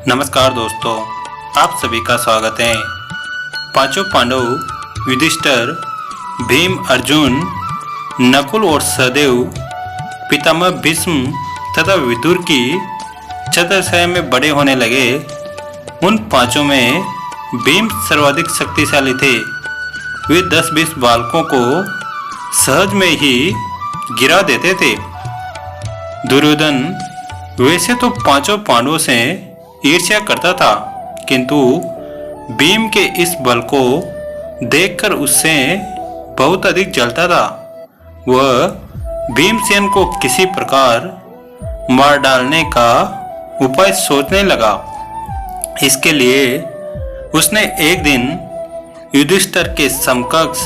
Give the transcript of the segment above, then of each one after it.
नमस्कार दोस्तों, आप सभी का स्वागत है। पांचों पांडव युधिष्ठिर, भीम, अर्जुन, नकुल और सहदेव पितामह भीष्म तथा विदुर की छत्रछाया में बड़े होने लगे। उन पांचों में भीम सर्वाधिक शक्तिशाली थे। वे 10-20 बालकों को सहज में ही गिरा देते थे। दुर्योधन वैसे तो पांचों पांडवों से ईर्ष्या करता था, किंतु भीम के इस बल को देखकर उससे बहुत अधिक जलता था। वह भीमसेन को किसी प्रकार मार डालने का उपाय सोचने लगा। इसके लिए उसने एक दिन युधिष्ठिर के समकक्ष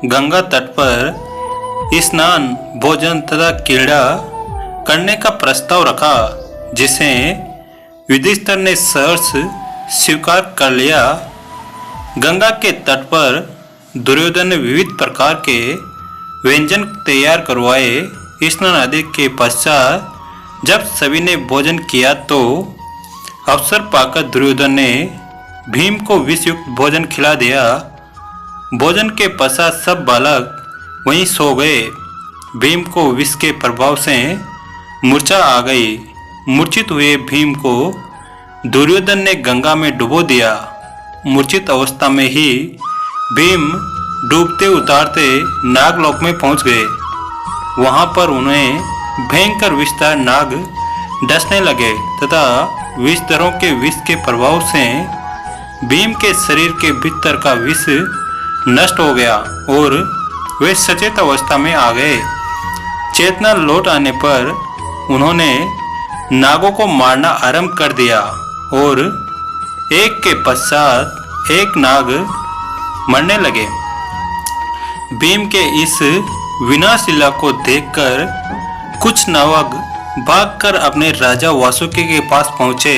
गंगा तट पर स्नान, भोजन तथा क्रीड़ा करने का प्रस्ताव रखा, जिसे युधिष्ठिर ने सहर्ष स्वीकार कर लिया। गंगा के तट पर दुर्योधन ने विविध प्रकार के व्यंजन तैयार करवाए। स्नान आदि के पश्चात जब सभी ने भोजन किया तो अवसर पाकर दुर्योधन ने भीम को विषयुक्त भोजन खिला दिया। भोजन के पश्चात सब बालक वहीं सो गए। भीम को विष के प्रभाव से मूर्छा आ गई। मूर्छित हुए भीम को दुर्योधन ने गंगा में डुबो दिया। मूर्छित अवस्था में ही भीम डूबते उतारते नागलोक में पहुंच गए। वहां पर उन्हें भयंकर विषधार नाग डसने लगे तथा विषधरों के विष के प्रभाव से भीम के शरीर के भीतर का विष नष्ट हो गया और वे सचेत अवस्था में आ गए। चेतना लौट आने पर उन्होंने नागों को मारना आरंभ कर दिया और एक के पश्चात एक नाग मरने लगे। भीम के इस विनाश लीला को देखकर कुछ नावक भागकर अपने राजा वासुकी के पास पहुंचे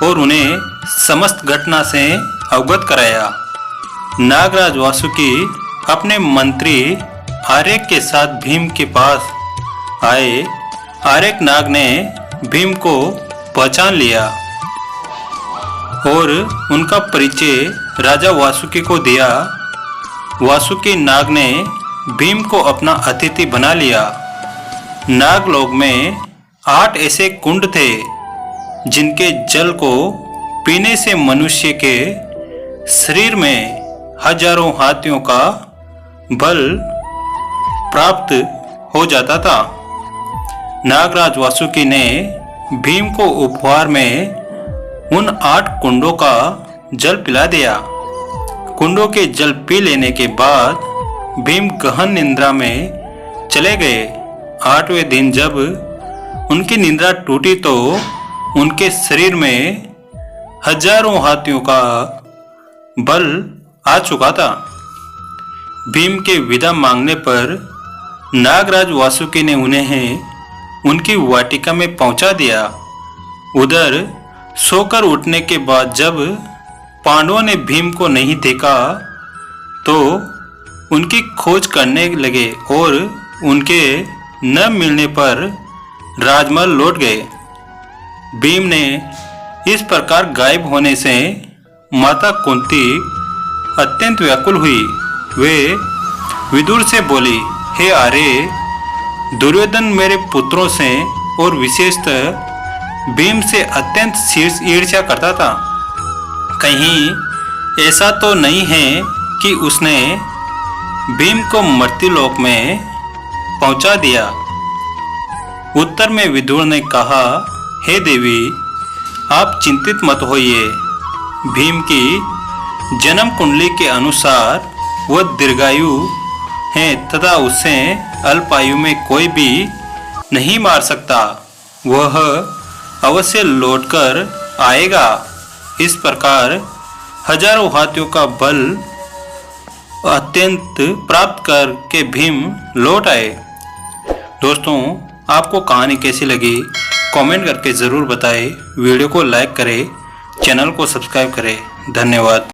और उन्हें समस्त घटना से अवगत कराया। नागराज वासुकी अपने मंत्री आर्यक के साथ भीम के पास आए। आर्यक नाग ने भीम को पहचान लिया और उनका परिचय राजा वासुकी को दिया। वासुकी नाग ने भीम को अपना अतिथि बना लिया। नागलोक में 8 ऐसे कुंड थे जिनके जल को पीने से मनुष्य के शरीर में हजारों हाथियों का बल प्राप्त हो जाता था। नागराज वासुकी ने भीम को उपहार में उन 8 कुंडों का जल पिला दिया। कुंडों के जल पी लेने के बाद भीम गहन निद्रा में चले गए। 8वें दिन जब उनकी निद्रा टूटी तो उनके शरीर में हजारों हाथियों का बल आ चुका था। भीम के विदा मांगने पर नागराज वासुकी ने उन्हें उनकी वाटिका में पहुंचा दिया। उधर सोकर उठने के बाद जब पांडवों ने भीम को नहीं देखा तो उनकी खोज करने लगे और उनके न मिलने पर राजमहल लौट गए। भीम ने इस प्रकार गायब होने से माता कुंती अत्यंत व्याकुल हुई। वे विदुर से बोली, हे आर्य, दुर्योधन मेरे पुत्रों से और विशेषतः भीम से अत्यंत ईर्ष्या करता था। कहीं ऐसा तो नहीं है कि उसने भीम को मर्त्यलोक में पहुंचा दिया। उत्तर में विदुर ने कहा, हे देवी, आप चिंतित मत होइए। भीम की जन्म कुंडली के अनुसार वह दीर्घायु है तथा उसे अल्पायु में कोई भी नहीं मार सकता। वह अवश्य लौटकर आएगा। इस प्रकार हजारों हाथियों का बल अत्यंत प्राप्त करके भीम लौट आए। दोस्तों, आपको कहानी कैसी लगी कमेंट करके ज़रूर बताएं। वीडियो को लाइक करें, चैनल को सब्सक्राइब करें। धन्यवाद।